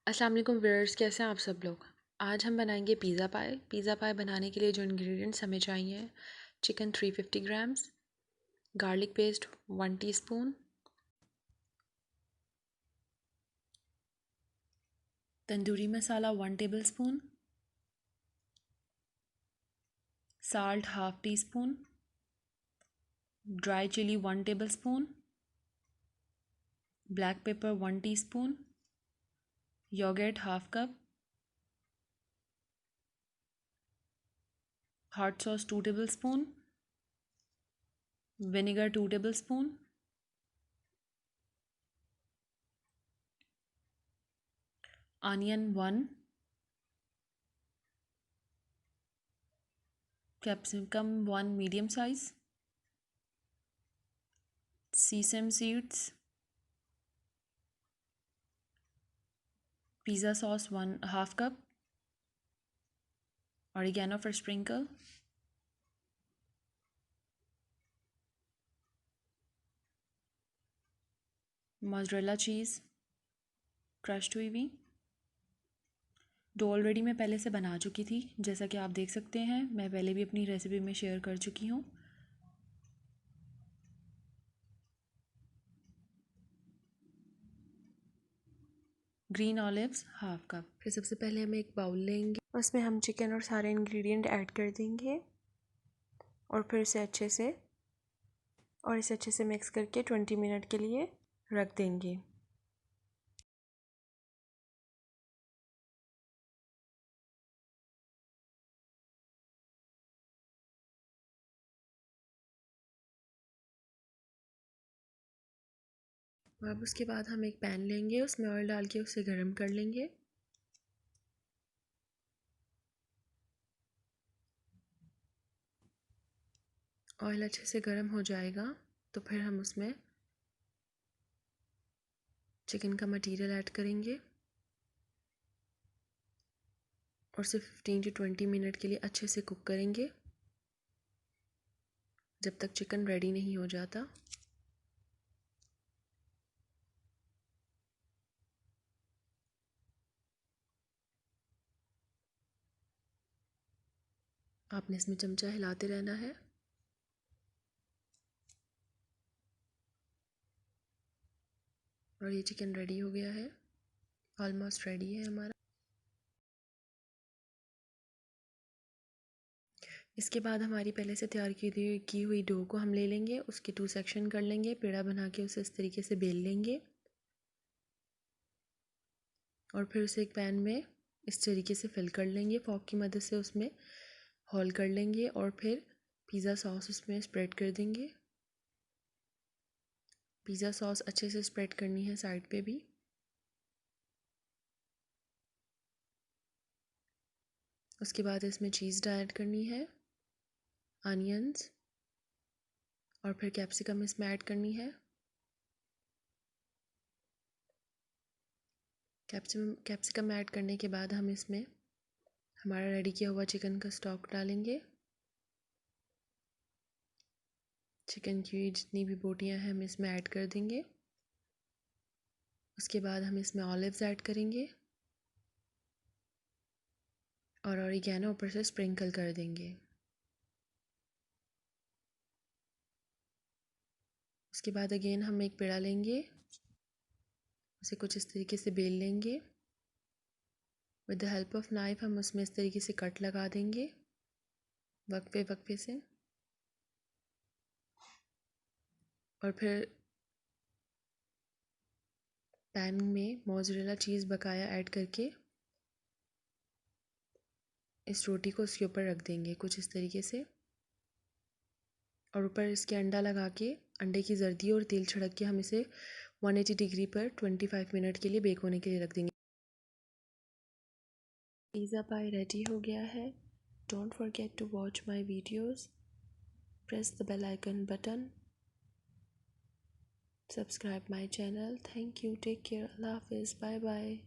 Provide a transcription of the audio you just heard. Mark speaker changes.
Speaker 1: अस्सलाम वालेकुम व्यूअर्स, कैसे हैं आप सब लोग। आज हम बनाएंगे पिज़्ज़ा पाई। पिज़्ज़ा पाई बनाने के लिए जो इंग्रेडिएंट्स हमें चाहिए: chicken 350 grams, garlic paste 1 teaspoon, tandoori masala 1 tablespoon, salt half teaspoon, dry chili 1 tablespoon, black pepper 1 teaspoon, yogurt half cup, hot sauce 2 tablespoon, vinegar 2 tablespoon, onion 1, capsicum 1 medium size, sesame seeds, pizza sauce 1 half cup, oregano for sprinkle, mozzarella cheese crushed हुई हुई। Dough already मैं पहले से बना चुकी थी, जैसा कि आप देख सकते हैं। मैं पहले भी अपनी रेसिपी में शेयर कर चुकी हूँ। Green olives half cup. फिर सबसे पहले हम एक बाउल लेंगे, उसमें हम चिकन और सारे इंग्रेडिएंट ऐड कर देंगे और फिर इसे अच्छे से मिक्स करके 20 मिनट के लिए रख देंगे। अब उसके बाद हम एक पैन लेंगे, उसमें ऑयल डाल के उसे गर्म कर लेंगे। ऑयल अच्छे से गर्म हो जाएगा तो फिर हम उसमें चिकन का मटेरियल ऐड करेंगे और उसे 15 to 20 मिनट के लिए अच्छे से कुक करेंगे जब तक चिकन रेडी नहीं हो जाता। आपने इसमें चमचा हिलाते रहना है। और ये चिकन रेडी हो गया है, ऑलमोस्ट रेडी है हमारा। इसके बाद हमारी पहले से तैयार की हुई डो को हम ले लेंगे, उसके 2 सेक्शन कर लेंगे, पेड़ा बना के उसे इस तरीके से बेल लेंगे और फिर उसे एक पैन में इस तरीके से फिल कर लेंगे। फॉर्क की मदद से उसमें होल कर लेंगे और फिर पिज़्ज़ा सॉस उसमें स्प्रेड कर देंगे। पिज़्ज़ा सॉस अच्छे से स्प्रेड करनी है साइड पे भी। उसके बाद इसमें चीज़ ऐड करनी है, अनियंस और फिर कैप्सिकम इसमें ऐड करनी है। कैप्सिकम ऐड करने के बाद हम इसमें हमारा रेडी किया हुआ चिकन का स्टॉक डालेंगे। चिकन की जितनी भी बोटियां हैं हम इसमें ऐड कर देंगे। उसके बाद हम इसमें ऑलिव्स ऐड करेंगे और ऑरिगेनो ऊपर से स्प्रिंकल कर देंगे। उसके बाद अगेन हम एक पेड़ा लेंगे, उसे कुछ इस तरीके से बेल लेंगे। With the help of knife हम उसमें इस तरीके से कट लगा देंगे वक्फे से। और फिर पैन में मोज़रेला चीज़ बकाया ऐड करके इस रोटी को उसके ऊपर रख देंगे कुछ इस तरीके से और ऊपर इसके अंडा लगा के अंडे की जर्दी और तेल छिड़क के हम इसे 180 डिग्री पर 25 मिनट के लिए बेक होने के लिए रख देंगे। पिज़्ज़ा पाई रेडी हो गया है। Don't forget to watch my videos, press the bell icon button, subscribe my channel. Thank you, take care, Allah हाफिज़, बाय बाय।